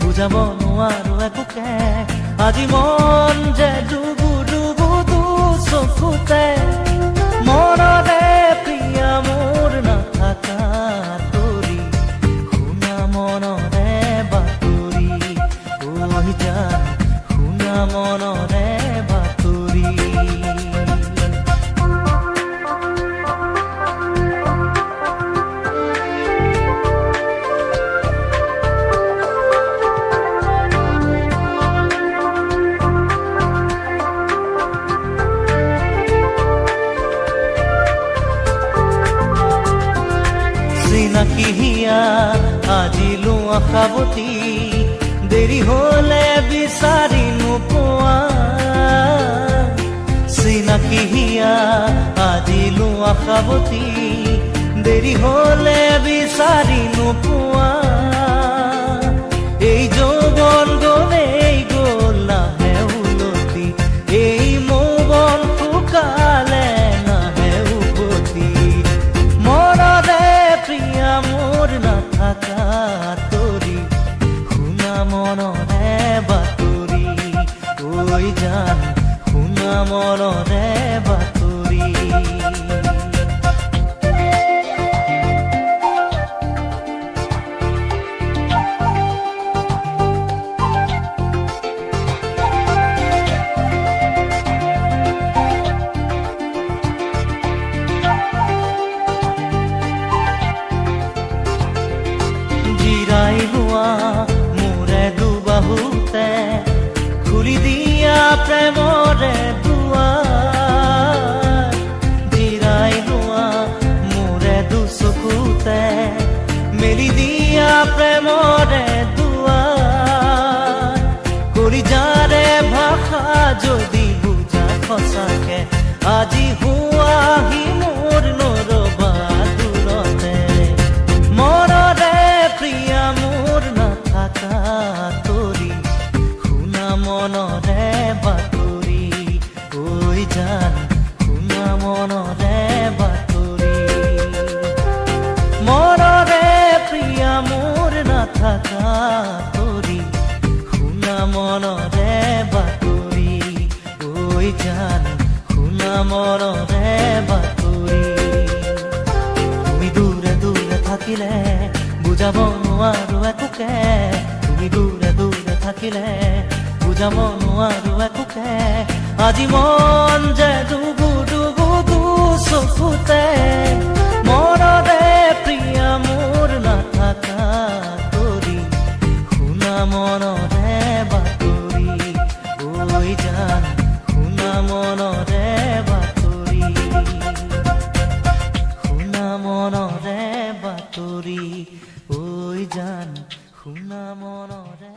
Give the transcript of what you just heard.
বুজাব নোৱাৰো একোকে আজি মন যে ডুবু ডুবু দু চকুতে মনতে প্ৰিয়া মোৰ নাথাকা তৰি শুনা মনৰে বাতৰি ঐ জান শুনা মনৰে বাতৰি চিনাকি হিয়া আজিলো আশাবতী দেৰি হলে বিচাৰি নোপোৱা চিনাকি হিয়া আজিলো আশাবতী দেৰি হলে বিচাৰি নোপোৱা এই যৌৱন গলেই গল নাহে উলটি এই মৌবন শুকালে নাহে উভতি মনৰে প্ৰিয়া মোৰ নাথাকা তৰি শুনা মনৰে বাতৰি ঐ জান শুনা মনৰে বাতৰি জিৰাই লোৱা মোৰে দুবাহুতে খুলি দিয়া প্ৰেমৰে দুৱাৰ জিৰাই লোৱা মোৰে দুচকুতে মেলি দিয়া প্ৰেমৰে দুৱাৰ কলিজাৰে ভাষা যদি বুজা সঁচাকে আজি হোৱাহি মোৰ নৰবা দূৰতে মনৰে প্ৰিয়া মোৰ নাথাকা তৰি শুনা মনৰে বাতৰি ঐ জান শুনা মনৰে বাতৰি মনৰে প্ৰিয়া মোৰ নাথাকা তৰি শুনা মনৰে বাতৰি ঐ জান শুনা মনৰে বাতৰি তুমি দূৰে দূৰে থাকিলে বুজাব নোৱাৰো একোকে তুমি দূৰে দূৰে থাকিলে বুজাব নোৱাৰো একোকে আজি মন যে ডুবু ডুবু দু চকুতে মনৰে প্ৰিয়া মোৰ নাথাকা তৰি শুনা মনৰে বাতৰি ঐ জান শুনা মনৰে বাতৰি শুনা মনৰে বাতৰি ঐ জান শুনা মনৰে